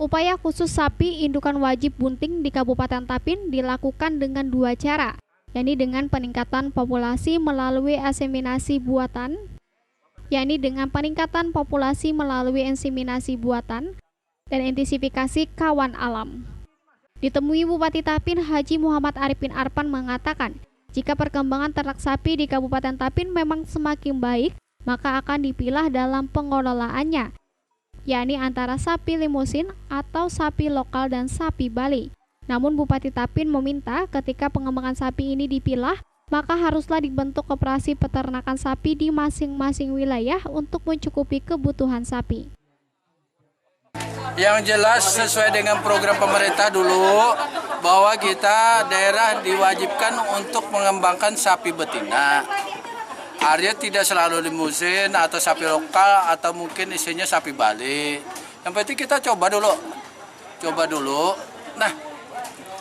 Upaya khusus sapi indukan wajib bunting di Kabupaten Tapin dilakukan dengan dua cara, yakni dengan peningkatan populasi melalui inseminasi buatan, dan intensifikasi kawan alam. Ditemui Bupati Tapin, Haji Muhammad Arifin Arpan mengatakan, jika perkembangan ternak sapi di Kabupaten Tapin memang semakin baik, maka akan dipilah dalam pengelolaannya, yakni antara sapi limusin atau sapi lokal dan sapi Bali. Namun Bupati Tapin meminta ketika pengembangan sapi ini dipilah, maka haruslah dibentuk koperasi peternakan sapi di masing-masing wilayah untuk mencukupi kebutuhan sapi. Yang jelas sesuai dengan program pemerintah dulu, bahwa kita daerah diwajibkan untuk mengembangkan sapi betina. Artinya tidak selalu limusin atau sapi lokal atau mungkin isinya sapi Bali. Yang penting kita coba dulu. Nah,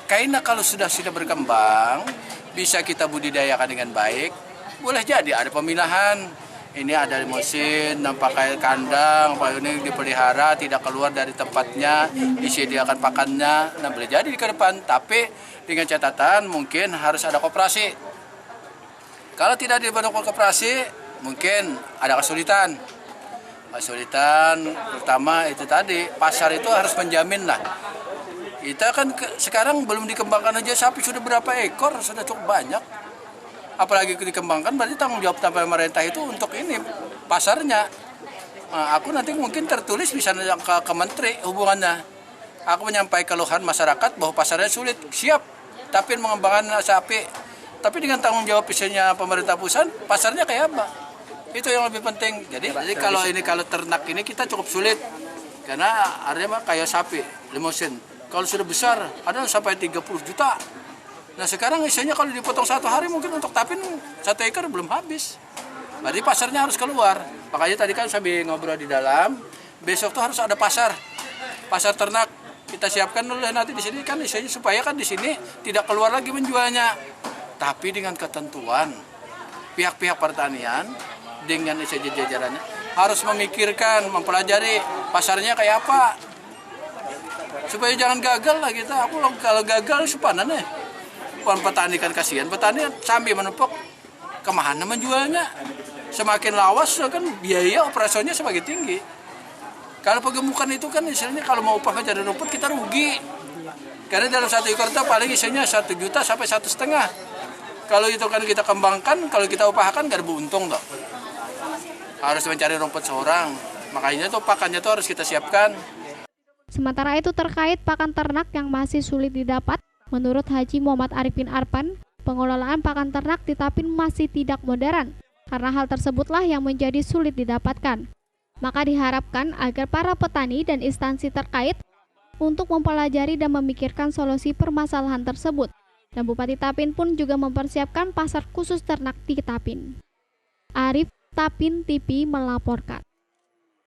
kayaknya kalau sudah berkembang, bisa kita budidayakan dengan baik, boleh jadi ada pemilahan. Ini ada limusin, pakai kandang, ini dipelihara, tidak keluar dari tempatnya, disediakan pakannya. Nah, boleh jadi ke depan, tapi dengan catatan mungkin harus ada koperasi. Kalau tidak dibentuk koperasi, mungkin ada kesulitan. Pertama itu tadi, pasar itu harus menjamin lah. Kita kan sekarang belum dikembangkan aja sapi sudah berapa ekor, sudah cukup banyak. Apalagi dikembangkan berarti tanggung jawab pemerintah itu untuk ini pasarnya. Nah, aku nanti mungkin tertulis bisa ke menteri hubungannya. Aku menyampaikan keluhan masyarakat bahwa pasarnya sulit, siap. Tapi mengembangkan sapi, tapi dengan tanggung jawab isinya pemerintah pusat, pasarnya kayak apa? Itu yang lebih penting. Jadi kalau ternak ini kita cukup sulit karena artinya kayak sapi limusin. Kalau sudah besar ada sampai 30 juta. Nah sekarang isinya kalau dipotong satu hari mungkin untuk Tapin 1 ekor belum habis. Berarti pasarnya harus keluar. Makanya tadi kan sambil ngobrol di dalam, besok tuh harus ada pasar ternak. Kita siapkan dulu nanti di sini kan isinya supaya kan di sini tidak keluar lagi menjualnya. Tapi dengan ketentuan pihak-pihak pertanian dengan isi jajarannya harus memikirkan, mempelajari pasarnya kayak apa. Supaya jangan gagal lah kita. Aku kalau gagal sepanan petani kan kasihan, petani sambil menumpuk kemana menjualnya. Semakin lawas kan biaya operasionalnya semakin tinggi. Kalau pegemukan itu kan istilahnya kalau mau upah mencari rumput kita rugi. Karena dalam 1 ekor itu paling isinya 1 juta sampai 1,5 juta. Kalau itu kan kita kembangkan, kalau kita upahkan nggak ada untung toh. Harus mencari rumput seorang. Makanya tuh pakannya tuh harus kita siapkan. Sementara itu terkait pakan ternak yang masih sulit didapat, menurut Haji Muhammad Arifin Arpan, pengelolaan pakan ternak di Tapin masih tidak modern, karena hal tersebutlah yang menjadi sulit didapatkan. Maka diharapkan agar para petani dan instansi terkait untuk mempelajari dan memikirkan solusi permasalahan tersebut. Dan Bupati Tapin pun juga mempersiapkan pasar khusus ternak di Tapin. Arif, Tapin TV melaporkan.